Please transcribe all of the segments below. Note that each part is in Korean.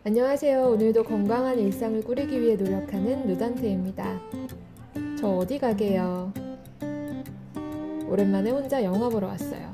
안녕하세요. 오늘도 건강한 일상을 꾸리기 위해 노력하는 누단테입니다. 저 어디 가게요? 오랜만에 혼자 영화 보러 왔어요.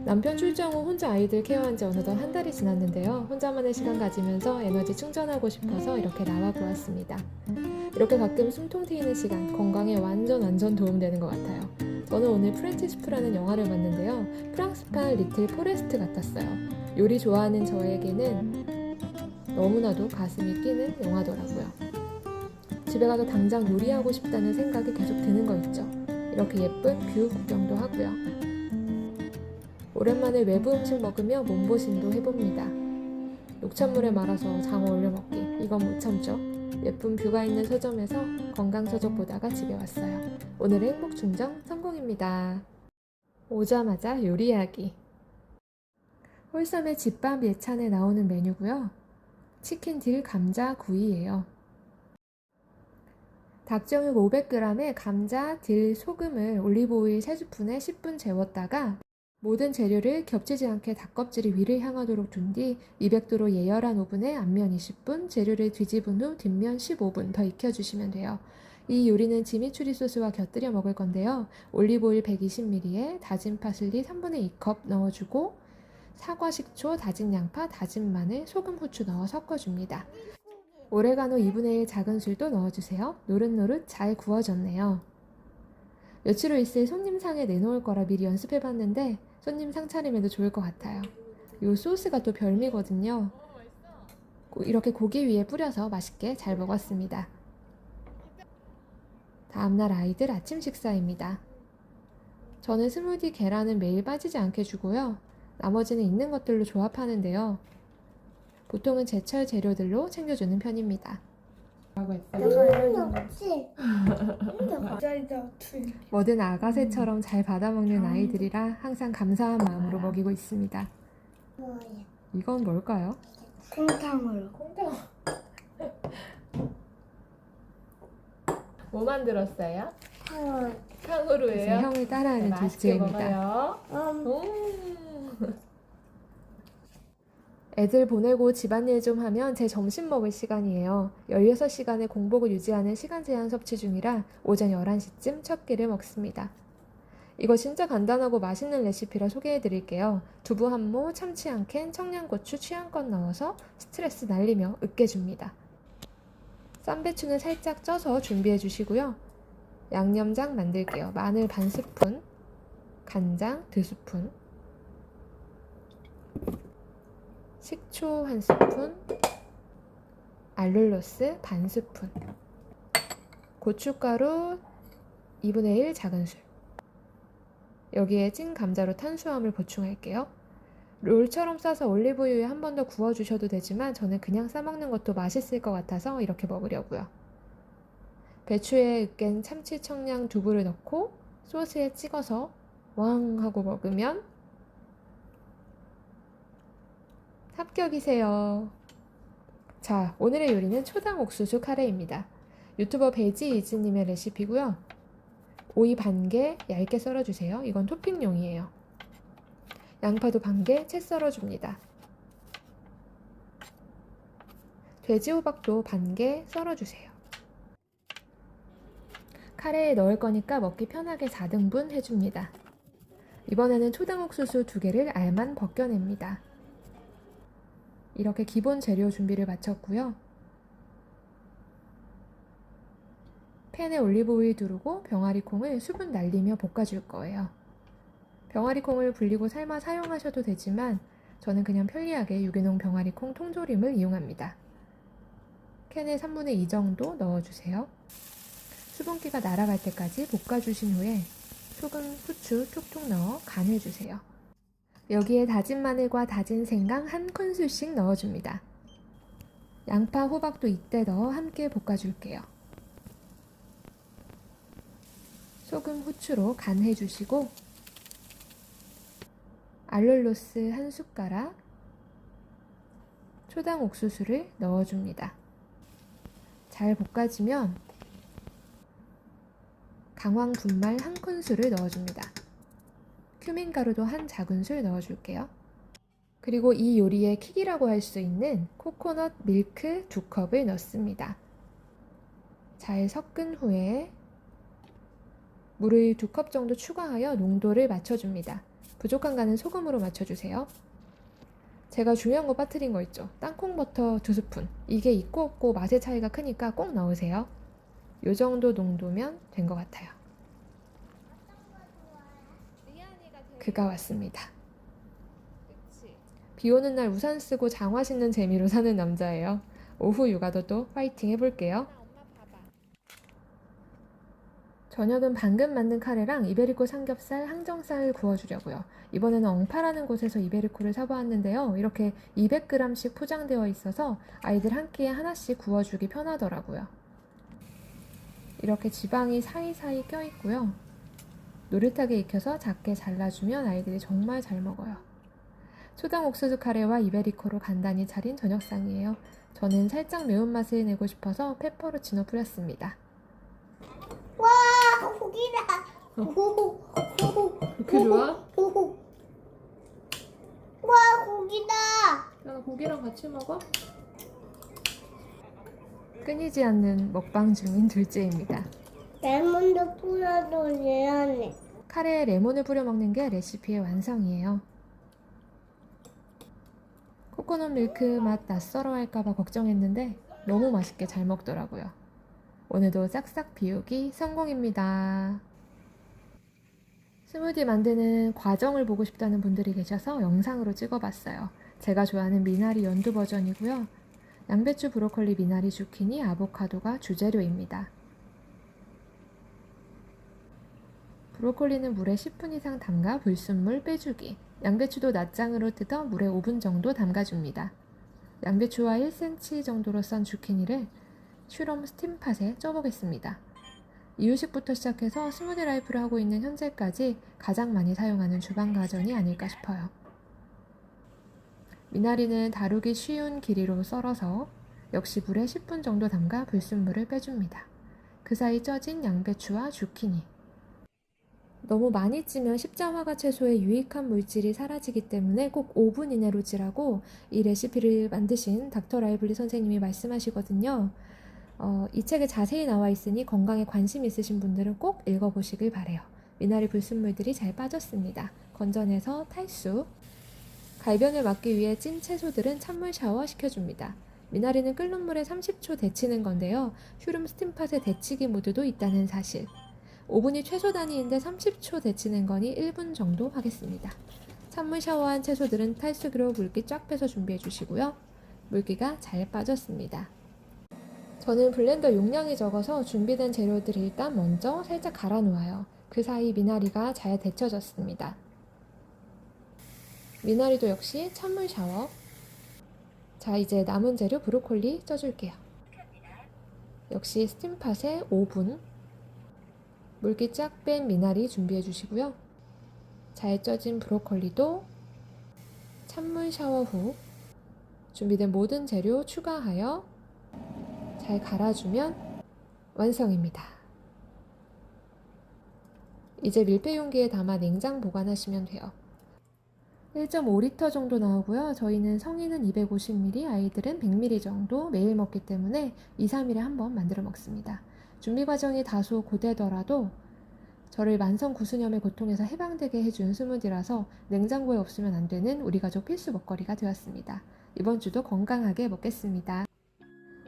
남편 출장 후 혼자 아이들 케어한 지 어느덧 한 달이 지났는데요. 혼자만의 시간 가지면서 에너지 충전하고 싶어서 이렇게 나와 보았습니다. 이렇게 가끔 숨통 트이는 시간, 건강에 완전 도움되는 것 같아요. 저는 오늘 프렌치스프라는 영화를 봤는데요. 프랑스판 리틀 포레스트 같았어요. 요리 좋아하는 저에게는 너무나도 가슴이 뛰는 영화더라고요. 집에 가서 당장 요리하고 싶다는 생각이 계속 드는 거 있죠. 이렇게 예쁜 뷰 구경도 하고요. 오랜만에 외부 음식 먹으며 몸보신도 해봅니다. 녹찬물에 말아서 장어 올려 먹기. 이건 못 참죠. 예쁜 뷰가 있는 서점에서 건강 서적 보다가 집에 왔어요. 오늘의 행복 충전 성공입니다. 오자마자 요리하기. 홀섬의 집밥 예찬에 나오는 메뉴고요. 치킨 딜 감자 구이예요. 닭정육 500g에 감자, 딜, 소금을 올리브오일 3스푼에 10분 재웠다가 모든 재료를 겹치지 않게 닭껍질이 위를 향하도록 둔 뒤 200도로 예열한 오븐에 앞면 20분, 재료를 뒤집은 후 뒷면 15분 더 익혀주시면 돼요. 이 요리는 지미추리 소스와 곁들여 먹을 건데요. 올리브오일 120ml에 다진 파슬리 3분의 2컵 넣어주고 사과, 식초, 다진 양파, 다진 마늘, 소금, 후추 넣어 섞어줍니다. 오레가노 2분의 1 작은 술도 넣어주세요. 노릇노릇 잘 구워졌네요. 며칠 후 있을 손님 상에 내놓을 거라 미리 연습해봤는데 손님 상 차림에도 좋을 것 같아요. 요 소스가 또 별미거든요. 이렇게 고기 위에 뿌려서 맛있게 잘 먹었습니다. 다음날 아이들 아침 식사입니다. 저는 스무디 계란은 매일 빠지지 않게 주고요. 나머지는 있는 것들로 조합하는데요. 보통은 제철 재료들로 챙겨주는 편입니다. 뭐든 아가새처럼 잘 받아먹는 아이들이라 항상 감사한 마음으로 먹이고 있습니다. 이건 뭘까요? 콩탕으로. 뭐 만들었어요? 탕을. 탕후루예요? 형을 따라하는 둘째입니다. 애들 보내고 집안일 좀 하면 제 점심 먹을 시간이에요. 16시간의 공복을 유지하는 시간 제한 섭취 중이라 오전 11시쯤 첫 끼를 먹습니다. 이거 진짜 간단하고 맛있는 레시피라 소개해 드릴게요. 두부 한 모, 참치 한 캔, 청양고추 취향껏 넣어서 스트레스 날리며 으깨줍니다. 쌈배추는 살짝 쪄서 준비해 주시고요. 양념장 만들게요. 마늘 반 스푼, 간장 2스푼, 식초 1스푼, 알룰로스 반 스푼, 고춧가루 2분의 1 작은술. 여기에 찐 감자로 탄수화물 보충할게요. 롤처럼 싸서 올리브유에 한 번 더 구워주셔도 되지만 저는 그냥 싸먹는 것도 맛있을 것 같아서 이렇게 먹으려고요. 배추에 으깬 참치, 청양, 두부를 넣고 소스에 찍어서 왕 하고 먹으면 합격이세요. 자, 오늘의 요리는 초당 옥수수 카레입니다. 유튜버 베지 이즈님의 레시피고요. 오이 반개 얇게 썰어주세요. 이건 토핑용이에요. 양파도 반개 채 썰어줍니다. 돼지호박도 반개 썰어주세요. 카레에 넣을 거니까 먹기 편하게 4등분 해줍니다. 이번에는 초당 옥수수 2개를 알만 벗겨냅니다. 이렇게 기본 재료 준비를 마쳤고요. 팬에 올리브오일 두르고 병아리콩을 수분 날리며 볶아줄 거예요. 병아리콩을 불리고 삶아 사용하셔도 되지만 저는 그냥 편리하게 유기농 병아리콩 통조림을 이용합니다. 캔에 3분의 2 정도 넣어주세요. 수분기가 날아갈 때까지 볶아주신 후에 소금, 후추 툭툭 넣어 간해주세요. 여기에 다진 마늘과 다진 생강 1큰술씩 넣어줍니다. 양파, 호박도 이때 넣어 함께 볶아줄게요. 소금, 후추로 간해주시고 알룰로스 1숟가락, 초당 옥수수를 넣어줍니다. 잘 볶아지면 강황 분말 1큰술을 넣어줍니다. 큐민 가루도 1 작은술 넣어줄게요. 그리고 이 요리의 킥이라고 할 수 있는 코코넛 밀크 2컵을 넣습니다. 잘 섞은 후에 물을 2컵 정도 추가하여 농도를 맞춰줍니다. 부족한 간은 소금으로 맞춰주세요. 제가 중요한 거 빠뜨린 거 있죠? 땅콩버터 2스푼. 이게 있고 없고 맛의 차이가 크니까 꼭 넣으세요. 요 정도 농도면 된 것 같아요. 그가 왔습니다. 비 오는 날 우산 쓰고 장화 신는 재미로 사는 남자예요. 오후 육아도 또 파이팅 해볼게요. 저녁은 방금 만든 카레랑 이베리코 삼겹살, 항정살 구워주려고요. 이번에는 엉파라는 곳에서 이베리코를 사보았는데요. 이렇게 200g씩 포장되어 있어서 아이들 한 끼에 하나씩 구워주기 편하더라고요. 이렇게 지방이 사이사이 껴있고요. 노릇하게 익혀서 작게 잘라주면 아이들이 정말 잘 먹어요. 초당 옥수수 카레와 이베리코로 간단히 차린 저녁상이에요. 저는 살짝 매운맛을 내고 싶어서 페퍼로치노 뿌렸습니다. 와, 고기다. 그렇게 좋아? 와, 고기다. 야, 고기랑 같이 먹어? 끊이지 않는 먹방 중인 둘째입니다. 레몬도 뿌려도 미안해. 카레에 레몬을 뿌려 먹는 게 레시피의 완성이에요. 코코넛 밀크 맛 낯설어 할까봐 걱정했는데 너무 맛있게 잘 먹더라고요. 오늘도 싹싹 비우기 성공입니다. 스무디 만드는 과정을 보고 싶다는 분들이 계셔서 영상으로 찍어봤어요. 제가 좋아하는 미나리 연두 버전이고요. 양배추, 브로콜리, 미나리, 주키니, 아보카도가 주재료입니다. 브로콜리는 물에 10분 이상 담가 불순물 빼주기. 양배추도 낱장으로 뜯어 물에 5분 정도 담가줍니다. 양배추와 1cm 정도로 썬 주키니를 슈럼 스팀팟에 쪄보겠습니다. 이유식부터 시작해서 스무디 라이프를 하고 있는 현재까지 가장 많이 사용하는 주방 가전이 아닐까 싶어요. 미나리는 다루기 쉬운 길이로 썰어서 역시 물에 10분 정도 담가 불순물을 빼줍니다. 그 사이 쪄진 양배추와 주키니. 너무 많이 찌면 십자화가 채소의 유익한 물질이 사라지기 때문에 꼭 5분 이내로 찌라고 이 레시피를 만드신 닥터 라이블리 선생님이 말씀하시거든요. 이 책에 자세히 나와 있으니 건강에 관심 있으신 분들은 꼭 읽어보시길 바래요. 미나리 불순물들이 잘 빠졌습니다. 건져내서 탈수. 갈변을 막기 위해 찐 채소들은 찬물 샤워 시켜줍니다. 미나리는 끓는 물에 30초 데치는 건데요. 슈름 스팀팟에 데치기 모드도 있다는 사실. 오븐이 최소 단위인데 30초 데치는 거니 1분 정도 하겠습니다. 찬물 샤워한 채소들은 탈수기로 물기 쫙 빼서 준비해 주시고요. 물기가 잘 빠졌습니다. 저는 블렌더 용량이 적어서 준비된 재료들을 일단 먼저 살짝 갈아 놓아요. 그 사이 미나리가 잘 데쳐졌습니다. 미나리도 역시 찬물 샤워. 자, 이제 남은 재료 브로콜리 쪄줄게요. 역시 스팀팟에 5분. 물기 쫙 뺀 미나리 준비해 주시고요. 잘 쪄진 브로콜리도 찬물 샤워 후 준비된 모든 재료 추가하여 잘 갈아주면 완성입니다. 이제 밀폐 용기에 담아 냉장 보관하시면 돼요. 1.5리터 정도 나오고요. 저희는 성인은 250ml, 아이들은 100ml 정도 매일 먹기 때문에 2-3일에 한 번 만들어 먹습니다. 준비 과정이 다소 고되더라도 저를 만성 구수염의 고통에서 해방되게 해준 스무디라서 냉장고에 없으면 안 되는 우리 가족 필수 먹거리가 되었습니다. 이번 주도 건강하게 먹겠습니다.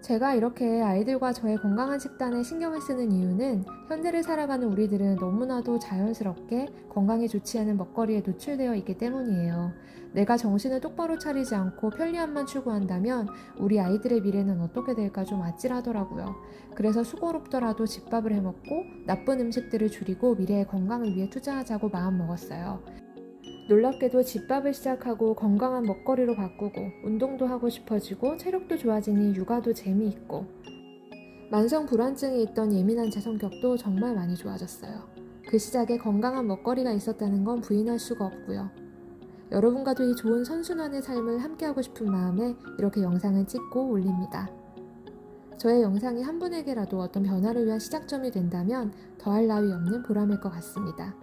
제가 이렇게 아이들과 저의 건강한 식단에 신경을 쓰는 이유는 현대를 살아가는 우리들은 너무나도 자연스럽게 건강에 좋지 않은 먹거리에 노출되어 있기 때문이에요. 내가 정신을 똑바로 차리지 않고 편리함만 추구한다면 우리 아이들의 미래는 어떻게 될까 좀 아찔하더라고요. 그래서 수고롭더라도 집밥을 해먹고 나쁜 음식들을 줄이고 미래의 건강을 위해 투자하자고 마음먹었어요. 놀랍게도 집밥을 시작하고 건강한 먹거리로 바꾸고 운동도 하고 싶어지고 체력도 좋아지니 육아도 재미있고 만성 불안증이 있던 예민한 제 성격도 정말 많이 좋아졌어요. 그 시작에 건강한 먹거리가 있었다는 건 부인할 수가 없고요. 여러분과도 이 좋은 선순환의 삶을 함께하고 싶은 마음에 이렇게 영상을 찍고 올립니다. 저의 영상이 한 분에게라도 어떤 변화를 위한 시작점이 된다면 더할 나위 없는 보람일 것 같습니다.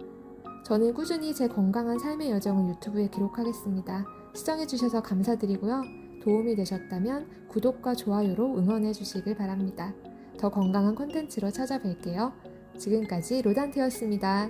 저는 꾸준히 제 건강한 삶의 여정을 유튜브에 기록하겠습니다. 시청해주셔서 감사드리고요. 도움이 되셨다면 구독과 좋아요로 응원해 주시길 바랍니다. 더 건강한 콘텐츠로 찾아뵐게요. 지금까지 로단트였습니다.